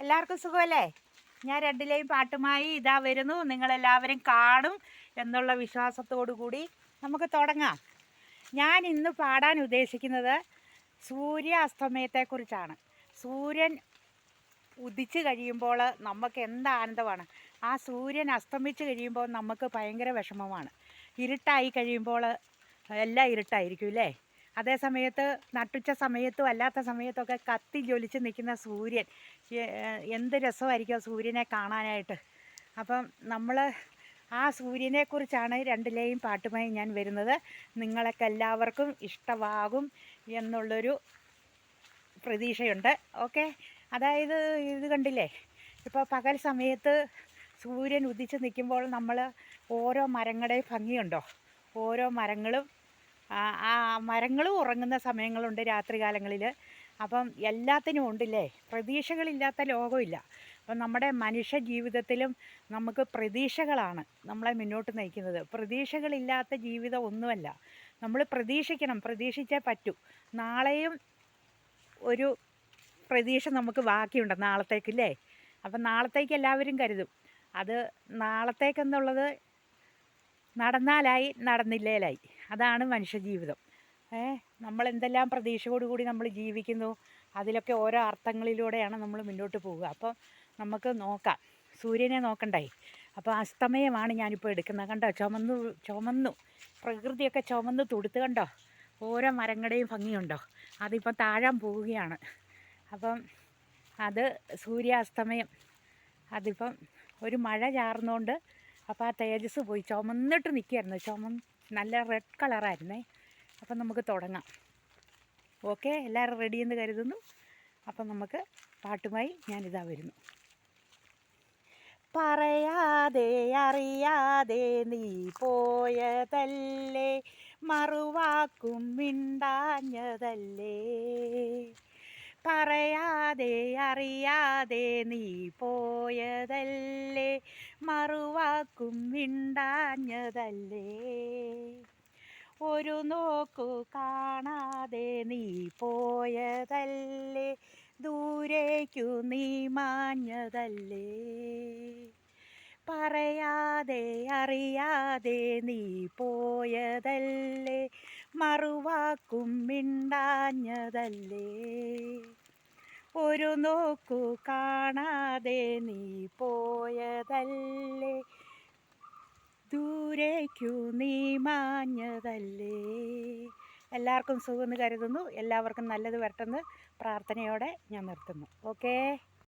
എല്ലാവർക്കും സുഖമല്ലേ? ഞാൻ രണ്ടിലെയും പാട്ടുമായി ഇതാ വരുന്നു. നിങ്ങളെല്ലാവരും കാണും എന്നുള്ള വിശ്വാസത്തോടു കൂടി നമുക്ക് തുടങ്ങാം. ഞാൻ ഇന്ന് പാടാൻ ഉദ്ദേശിക്കുന്നത് സൂര്യാസ്തമയത്തെക്കുറിച്ചാണ്. സൂര്യൻ ഉദിച്ചു കഴിയുമ്പോൾ നമുക്ക് എന്ത് ആനന്ദമാണ്. ആ സൂര്യൻ അസ്തമിച്ച് കഴിയുമ്പോൾ നമുക്ക് ഭയങ്കര വിഷമമാണ്. ഇരുട്ടായി കഴിയുമ്പോൾ എല്ലാം ഇരുട്ടായിരിക്കും അല്ലേ? അതേ സമയത്ത് നട്ടുച്ച സമയത്തും അല്ലാത്ത സമയത്തൊക്കെ കത്തി ജ്വലിച്ച് നിൽക്കുന്ന സൂര്യൻ, എന്ത് രസമായിരിക്കും ആ സൂര്യനെ കാണാനായിട്ട്. അപ്പം നമ്മൾ ആ സൂര്യനെക്കുറിച്ചാണ് രണ്ടിലെയും പാട്ടുമായി ഞാൻ വരുന്നത്. നിങ്ങളൊക്കെ എല്ലാവർക്കും ഇഷ്ടമാകും എന്നുള്ളൊരു പ്രതീക്ഷയുണ്ട്. ഓക്കെ, അതായത് ഇത് കണ്ടില്ലേ, ഇപ്പോൾ പകൽ സമയത്ത് സൂര്യൻ ഉദിച്ച് നിൽക്കുമ്പോൾ നമ്മൾ ഓരോ മരങ്ങളുടെയും ഭംഗിയുണ്ടോ? ഓരോ മരങ്ങളും ആ മരങ്ങളും ഉറങ്ങുന്ന സമയങ്ങളുണ്ട് രാത്രികാലങ്ങളിൽ. അപ്പം എല്ലാത്തിനും ഉണ്ടില്ലേ, പ്രതീക്ഷകളില്ലാത്ത ലോകമില്ല. അപ്പം നമ്മുടെ മനുഷ്യ ജീവിതത്തിലും നമുക്ക് പ്രതീക്ഷകളാണ് നമ്മളെ മുന്നോട്ട് നയിക്കുന്നത്. പ്രതീക്ഷകളില്ലാത്ത ജീവിതം ഒന്നുമല്ല. നമ്മൾ പ്രതീക്ഷിക്കണം, പ്രതീക്ഷിച്ചേ പറ്റൂ. നാളെയും ഒരു പ്രതീക്ഷ നമുക്ക് ബാക്കിയുണ്ട് നാളത്തേക്കില്ലേ. അപ്പം നാളത്തേക്ക് എല്ലാവരും കരുതും. അത് നാളത്തേക്കെന്നുള്ളത് നടന്നാലായി, നടന്നില്ലേലായി. അതാണ് മനുഷ്യജീവിതം. നമ്മൾ എന്തെല്ലാം പ്രതീക്ഷയോടുകൂടി നമ്മൾ ജീവിക്കുന്നു, അതിലൊക്കെ ഓരോ അർത്ഥങ്ങളിലൂടെയാണ് നമ്മൾ മുന്നോട്ട് പോവുക. അപ്പോൾ നമുക്ക് നോക്കാം, സൂര്യനെ നോക്കണ്ടായി. അപ്പോൾ അസ്തമയമാണ് ഞാനിപ്പോൾ എടുക്കുന്നത്. കണ്ടോ, ചുമന്നു പ്രകൃതിയൊക്കെ ചുമന്ന് തുടുത്ത് കണ്ടോ? ഓരോ മരങ്ങളുടെയും ഭംഗിയുണ്ടോ? അതിപ്പം താഴാൻ പോവുകയാണ്. അപ്പം അത് സൂര്യാസ്തമയം. അതിപ്പം ഒരു മഴ ചാർന്നുകൊണ്ട് അപ്പോൾ ആ തേജസ് പോയി, ചുമന്നിട്ട് നിൽക്കുകയായിരുന്നു. നല്ല റെഡ് കളറായിരുന്നേ. അപ്പം നമുക്ക് തുടങ്ങാം. ഓക്കെ, എല്ലാവരും റെഡിയെന്ന് കരുതുന്നു. അപ്പം നമുക്ക് പാട്ടുമായി ഞാനിതാ വരുന്നു. പറയാതെ അറിയാതെ നീ പോയതല്ലേ, മറുവാക്കും മിണ്ടാഞ്ഞതല്ലേ. പറയാതെ അറിയാതെ നീ പോയതല്ലേ, മറുവാക്കും മിണ്ടാഞ്ഞതല്ലേ. ഒരു നോക്കു കാണാതെ നീ പോയതല്ലേ, ദൂരേക്കു നീ മാഞ്ഞതല്ലേ. പറയാതെ അറിയാതെ നീ പോയതല്ലേ, മറുവാക്കും മിണ്ടാഞ്ഞതല്ലേ. ഒരു നോക്കു കാണാതെ നീ പോയതല്ലേ, ദൂരേക്കു നീ മാഞ്ഞതല്ലേ. എല്ലാവർക്കും സുഖമെന്ന് കരുതുന്നു. എല്ലാവർക്കും നല്ലത് വരട്ടെന്ന് പ്രാർത്ഥനയോടെ ഞാൻ നിർത്തുന്നു. ഓക്കേ.